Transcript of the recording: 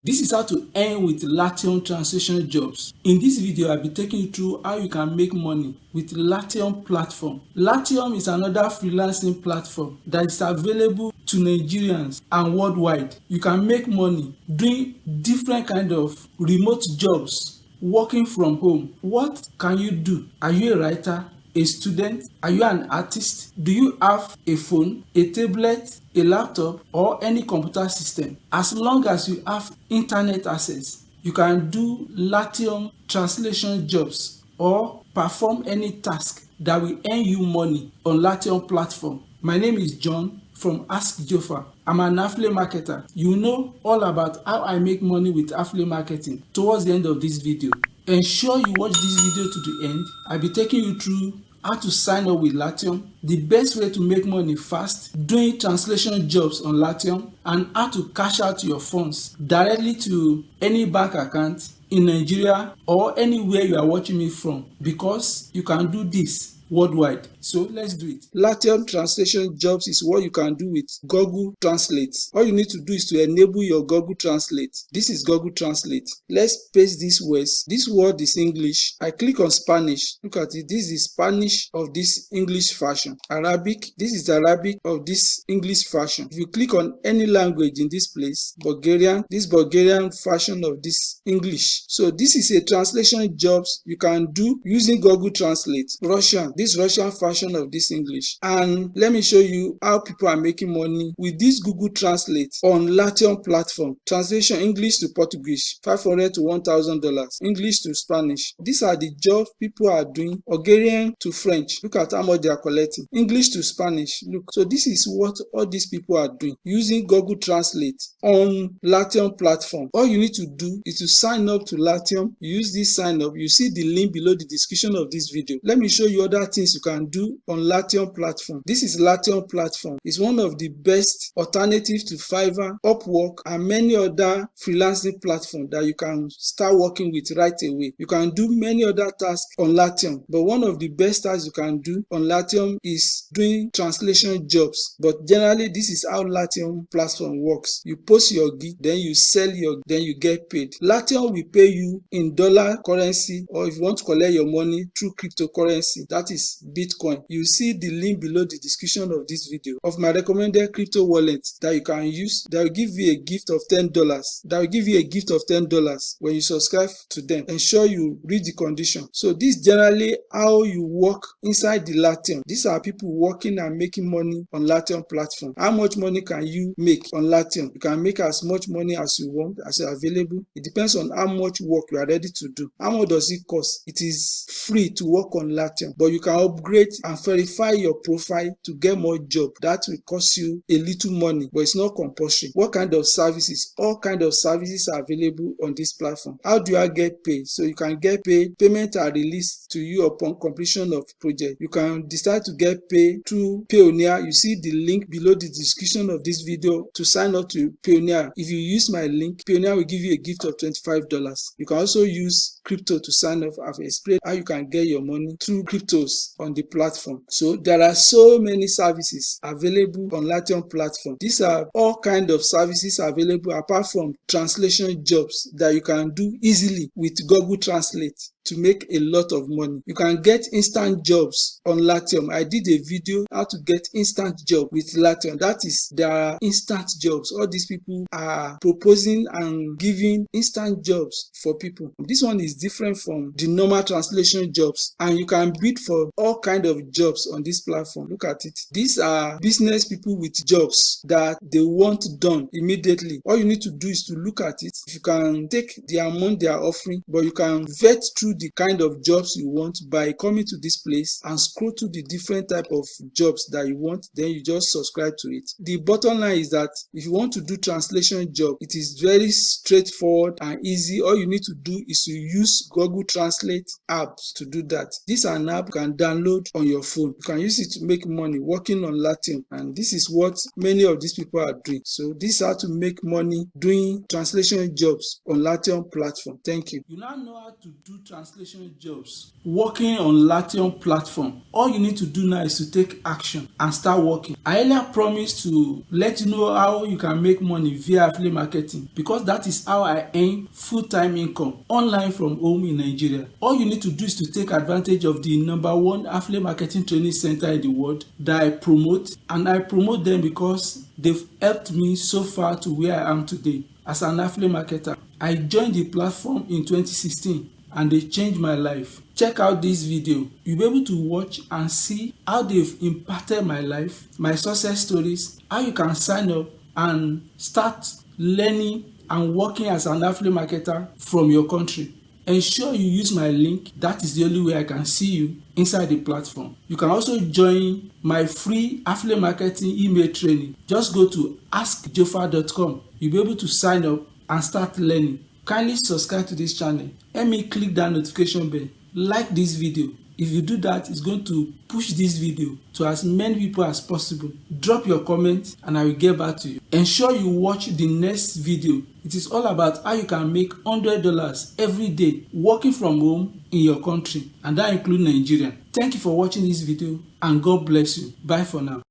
This is how to earn with Latium translation jobs. In this video, I'll be taking you through how you can make money with Latium platform. Latium is another freelancing platform that is available to Nigerians and worldwide. You can make money doing different kind of remote jobs, working from home. What can you do? Are you a writer? A student? Are you an artist? Do you have a phone, a tablet, a laptop, or any computer system? As long as you have internet access, you can do Latium translation jobs or perform any task that will earn you money on Latium platform. My name is John from Ask JOFA. I'm an affiliate marketer. You know all about how I make money with affiliate marketing towards the end of this video. Ensure you watch this video to the end. I'll be taking you through how to sign up with Latium, the best way to make money fast, doing translation jobs on Latium, and how to cash out your funds directly to any bank account in Nigeria or anywhere you are watching me from, because you can do this worldwide. So let's do it. Latium translation jobs is what you can do with Google Translate. All you need to do is to enable your Google Translate. This is Google Translate. Let's paste these words. This word is English. I click on Spanish. Look at it. This is Spanish of this English version. Arabic. This is Arabic of this English version. If you click on any language in this place, Bulgarian, this Bulgarian version of this English. So this is a translation jobs you can do using Google Translate. Russian. This Russian version of this English. And let me show you how people are making money with this Google Translate on Latium platform. Translation English to Portuguese, $500 to $1,000. English to Spanish. These are the jobs people are doing. Bulgarian to French. Look at how much they are collecting. English to Spanish. Look. So this is what all these people are doing using Google Translate on Latium platform. All you need to do is to sign up to Latium. You use this sign up. You see the link below the description of this video. Let me show you other things you can do on Latium platform. This is Latium platform. It's one of the best alternatives to Fiverr, Upwork, and many other freelancing platforms that you can start working with right away. You can do many other tasks on Latium, but one of the best tasks you can do on Latium is doing translation jobs. But generally, this is how Latium platform works. You post your gig, then you sell then you get paid. Latium will pay you in dollar currency, or if you want to collect your money through cryptocurrency, that is Bitcoin. You see the link below the description of this video of my recommended crypto wallet that you can use, that will give you a gift of $10. That will give you a gift of $10 when you subscribe to them. Ensure you read the condition. So this is generally how you work inside the Latium. These are people working and making money on Latium platform. How much money can you make on Latium? You can make as much money as you want, as you're available. It depends on how much work you are ready to do. How much does it cost? It is free to work on Latium, but you can upgrade and verify your profile to get more job. That will cost you a little money, but it's not compulsory. What kind of services? All kind of services are available on this platform. How do I get paid? So you can get paid. Payments are released to you upon completion of project. You can decide to get paid through Payoneer. You see the link below the description of this video to sign up to Payoneer. If you use my link, Payoneer will give you a gift of $25. You can also use crypto to sign up. I've explained how you can get your money through cryptos on the platform. So there are so many services available on Latium platform. These are all kind of services available apart from translation jobs that you can do easily with Google Translate to make a lot of money. You can get instant jobs on Latium. I did a video how to get instant job with Latium. That is, there are instant jobs. All these people are proposing and giving instant jobs for people. This one is different from the normal translation jobs, and you can bid for all kind of jobs on this platform. Look at it. These are business people with jobs that they want done immediately. All you need to do is to look at it. You can take the amount they are offering, but you can vet through the kind of jobs you want by coming to this place and scroll to the different type of jobs that you want. Then you just subscribe to it. The bottom line is that if you want to do translation job, it is very straightforward and easy. All you need to do is to use Google Translate apps to do that. This is an app you can download on your phone. You can use it to make money working on Latium, and this is what many of these people are doing. So this is how to make money doing translation jobs on Latium platform. Thank you. You now know how to do translation translation jobs working on Latium platform. All you need to do now is to take action and start working. I earlier promised to let you know how you can make money via affiliate marketing, because that is how I earn full-time income online from home in Nigeria. All you need to do is to take advantage of the #1 affiliate marketing training center in the world that I promote, and I promote them because they've helped me so far to where I am today as an affiliate marketer. I joined the platform in 2016 and they changed my life. Check out this video. You'll be able to watch and see how they've impacted my life, my success stories, how you can sign up and start learning and working as an affiliate marketer from your country. Ensure you use my link. That is the only way I can see you inside the platform. You can also join my free affiliate marketing email training. Just go to askjofa.com. You'll be able to sign up and start learning. Kindly subscribe to this channel. Let me click that notification bell. Like this video. If you do that, it's going to push this video to as many people as possible. Drop your comment and I will get back to you. Ensure you watch the next video. It is all about how you can make $100 every day working from home in your country, and that includes Nigeria. Thank you for watching this video and God bless you. Bye for now.